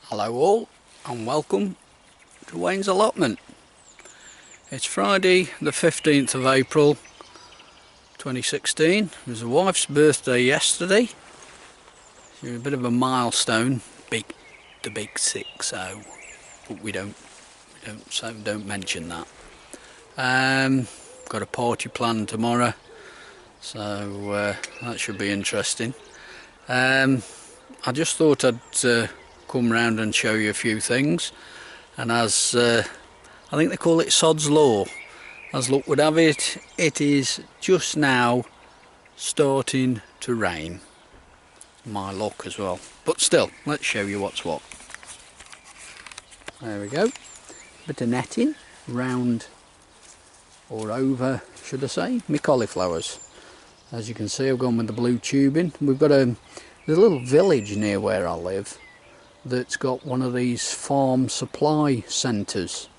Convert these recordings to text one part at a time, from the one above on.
Hello all and welcome to Wayne's Allotment. It's Friday the 15th of April 2016. It was the wife's birthday yesterday. It's a bit of a milestone, the big 6-0, but we don't mention that. Got a party planned tomorrow, so that should be interesting. I just thought I'd come round and show you a few things, and as I think they call it Sod's Law, as luck would have it, it is just now starting to rain. My luck as well, but still, let's show you what's what. There we go, bit of netting round or over, should I say, my cauliflowers. As you can see, I've gone with the blue tubing. We've got there's a little village near where I live that's got one of these farm supply centres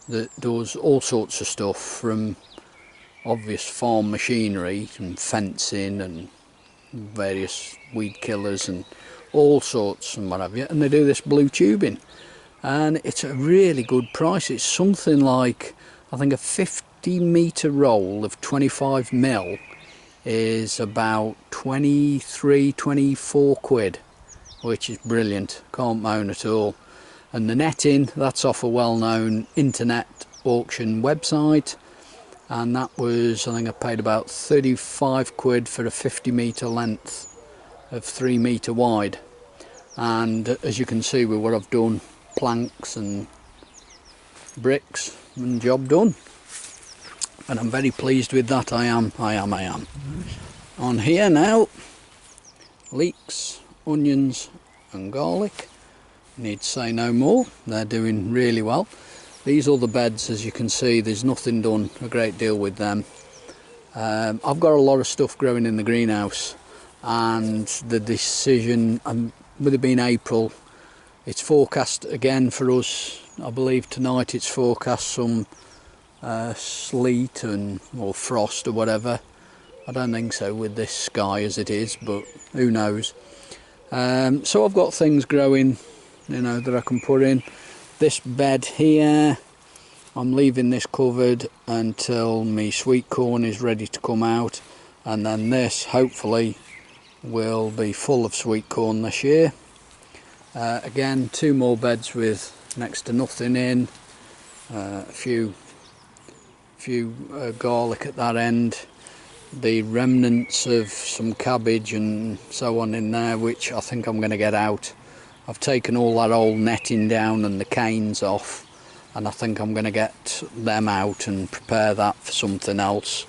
that does all sorts of stuff, from obvious farm machinery and fencing and various weed killers and all sorts and what have you, and they do this blue tubing, and it's a really good price. It's something like, I think a 50 metre roll of 25 mil is about 23-24 quid, which is brilliant, can't moan at all. And the netting, that's off a well-known internet auction website, and that was, I think I paid about 35 quid for a 50 metre length of 3 metre wide. And as you can see with what I've done, planks and bricks, and job done. And I'm very pleased with that. I am. On here now, leeks, onions and garlic, need say no more, they're doing really well. These other beds, as you can see, there's nothing done a great deal with them. I've got a lot of stuff growing in the greenhouse, and the decision, with it being April, it's forecast again for us, I believe tonight it's forecast some sleet or frost or whatever. I don't think so with this sky as it is, but who knows. So I've got things growing, you know, that I can put in. This bed here, I'm leaving this covered until my sweet corn is ready to come out, and then this hopefully will be full of sweet corn this year. Again, 2 more beds with next to nothing in, a few garlic at that end, the remnants of some cabbage and so on in there, which I think I'm going to get out. I've taken all that old netting down and the canes off, and I think I'm going to get them out and prepare that for something else.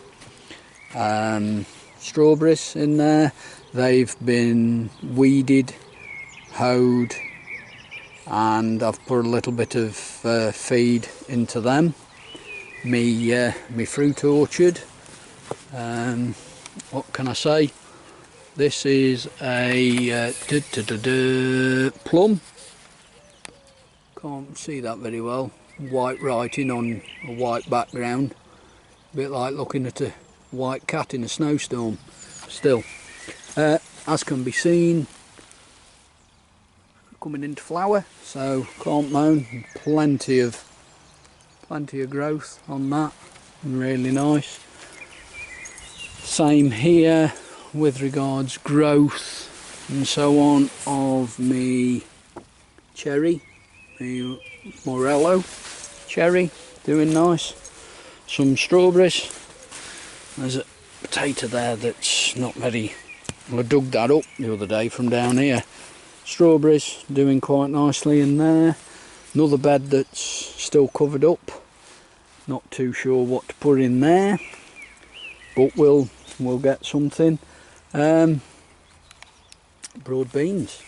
Strawberries in there, they've been weeded, hoed, and I've put a little bit of feed into them. Me fruit orchard, what can I say, this is a plum, can't see that very well, white writing on a white background, a bit like looking at a white cat in a snowstorm. Still, as can be seen, coming into flower, so can't moan. Plenty of growth on that, really nice. Same here with regards growth and so on of me cherry, the Morello cherry, doing nice. Some strawberries, there's a potato there that's not very, well, I dug that up the other day from down here. Strawberries doing quite nicely in there. Another bed that's still covered up, not too sure what to put in there, but we'll get something. Broad beans,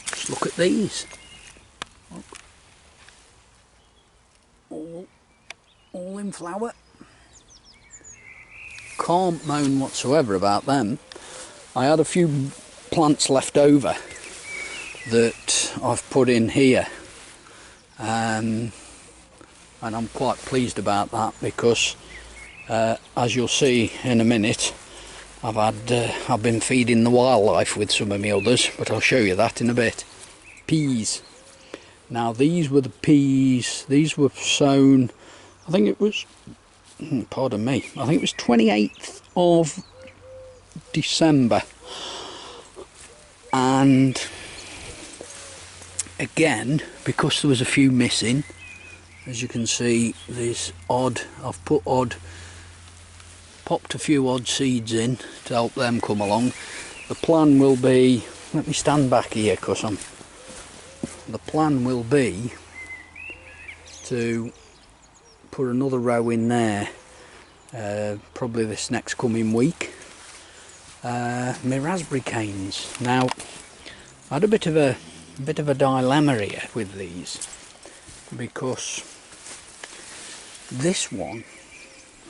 just look at these, all in flower. Can't moan whatsoever about them. I had a few plants left over that I've put in here, and I'm quite pleased about that, because as you'll see in a minute, I've been feeding the wildlife with some of my others, but I'll show you that in a bit. Peas, Now these were the peas. These were sown, I think it was, pardon me, I think it was 28th of December. And again, because there was a few missing, as you can see, there's odd, I've popped a few odd seeds in to help them come along. The plan will be, let me stand back here because the plan will be to put another row in there, probably this next coming week. My raspberry canes. Now, I had a bit of a dilemma here with these, because this one,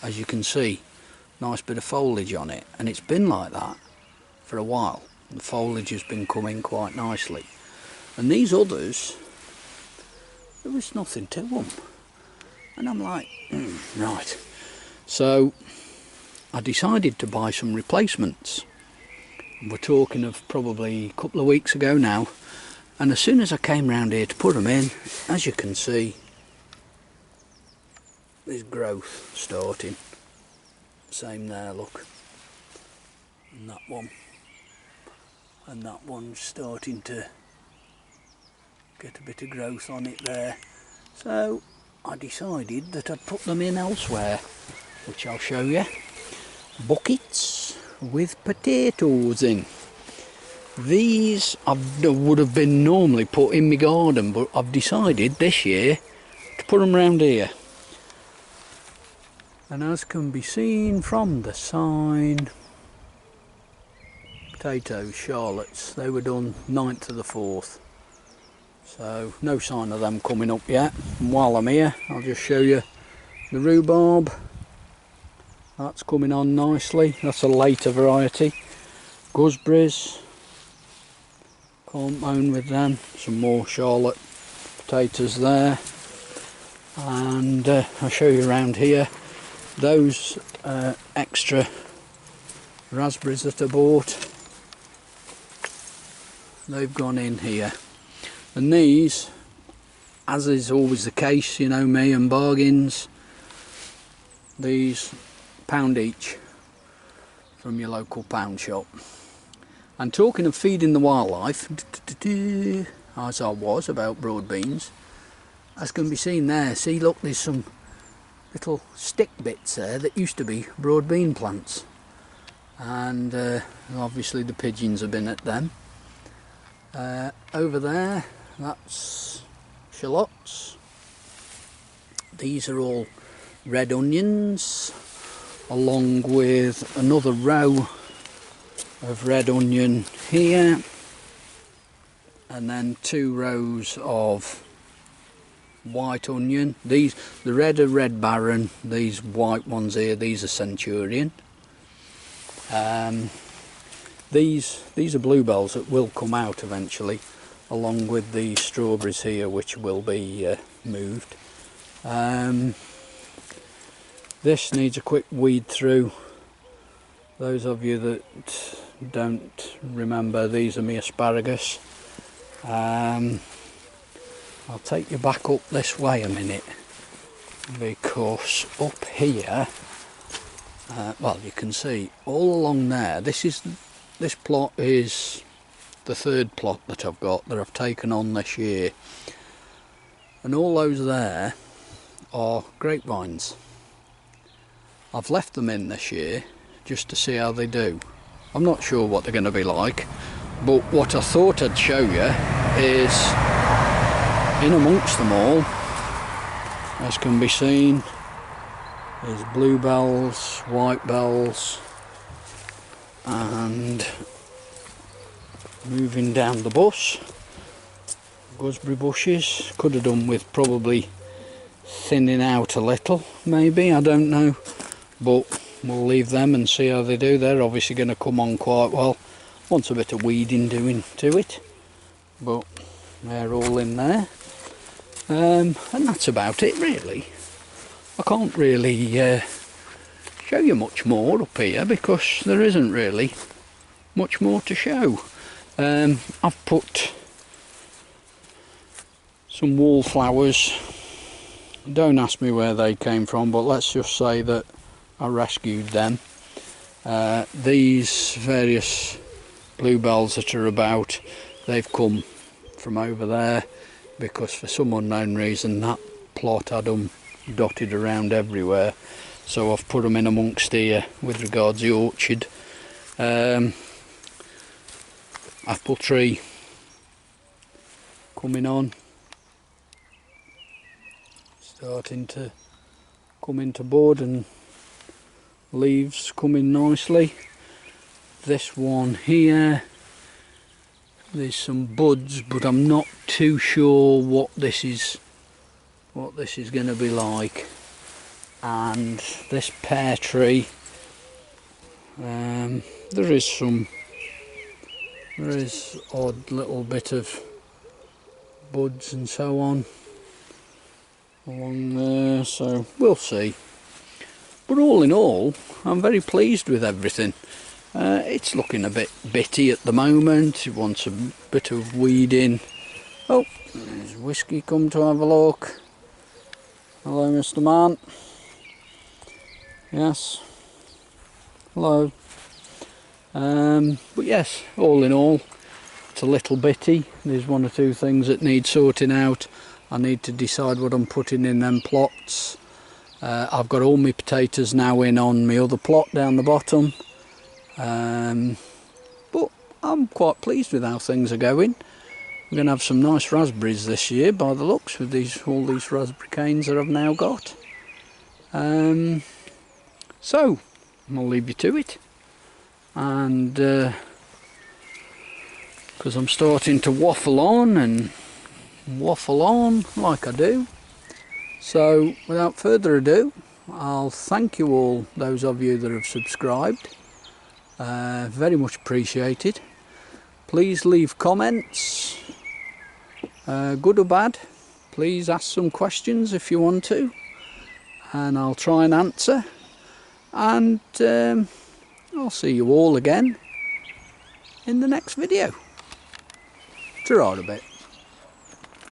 as you can see, nice bit of foliage on it, and it's been like that for a while. The foliage has been coming quite nicely, and these others, there was nothing to them, and I'm like, right. So I decided to buy some replacements. We're talking of probably a couple of weeks ago now, and as soon as I came round here to put them in, as you can see, there's growth starting. Same there, look, and that one's starting to get a bit of growth on it there. So I decided that I'd put them in elsewhere, which I'll show you. Buckets with potatoes in. These would have been normally put in my garden, but I've decided this year to put them round here. And as can be seen from the sign, potatoes, Charlottes, they were done 9th of the 4th. So no sign of them coming up yet. And while I'm here, I'll just show you the rhubarb. That's coming on nicely. That's a later variety. Gooseberries, can't moan with them. Some more Charlotte potatoes there. And I'll show you around here. Those extra raspberries that I bought, they've gone in here. And these, as is always the case, you know me and bargains, these £1 each from your local pound shop. And talking of feeding the wildlife, as I was about broad beans, as can be seen there, see, look, there's some little stick bits there that used to be broad bean plants, and obviously the pigeons have been at them. Over there, that's shallots. These are all red onions, along with another row of red onion here, and then 2 rows of white onion. These, the red are Red Baron, these white ones here, these are Centurion. These are bluebells that will come out eventually, along with the strawberries here, which will be moved. This needs a quick weed through. Those of you that don't remember, these are my asparagus. I'll take you back up this way a minute, because up here, well, you can see all along there, this plot is the 3rd plot that I've got, that I've taken on this year, and all those there are grapevines. I've left them in this year just to see how they do. I'm not sure what they're going to be like, but what I thought I'd show you is, in amongst them all, as can be seen, there's bluebells, white bells, and moving down the bush, gooseberry bushes. Could have done with probably thinning out a little, maybe, I don't know, but we'll leave them and see how they do. They're obviously going to come on quite well. Wants a bit of weeding doing to it, but they're all in there. And that's about it, really. I can't really show you much more up here, because there isn't really much more to show. I've put some wallflowers. Don't ask me where they came from, but let's just say that I rescued them. These various bluebells that are about, they've come from over there because for some unknown reason that plot had them dotted around everywhere, so I've put them in amongst here with regards to the orchard. Apple tree coming on, starting to come into bud and leaves coming nicely. This one here, there's some buds, but I'm not too sure what this is going to be like. And this pear tree, there is odd little bit of buds and so on along there, so we'll see. But all in all, I'm very pleased with everything. It's looking a bit bitty at the moment. It wants a bit of weeding. Oh, there's Whiskey come to have a look. Hello, Mr. Man. Yes. Hello. But yes, all in all, it's a little bitty. There's one or two things that need sorting out. I need to decide what I'm putting in them plots. I've got all my potatoes now in on my other plot down the bottom. But I'm quite pleased with how things are going. We're going to have some nice raspberries this year by the looks with all these raspberry canes that I've now got. So I'll leave you to it, and because I'm starting to waffle on like I do. So without further ado, I'll thank you all, those of you that have subscribed. Very much appreciated. Please leave comments, good or bad. Please ask some questions if you want to, and I'll try and answer. And I'll see you all again in the next video. Ta-ra a bit.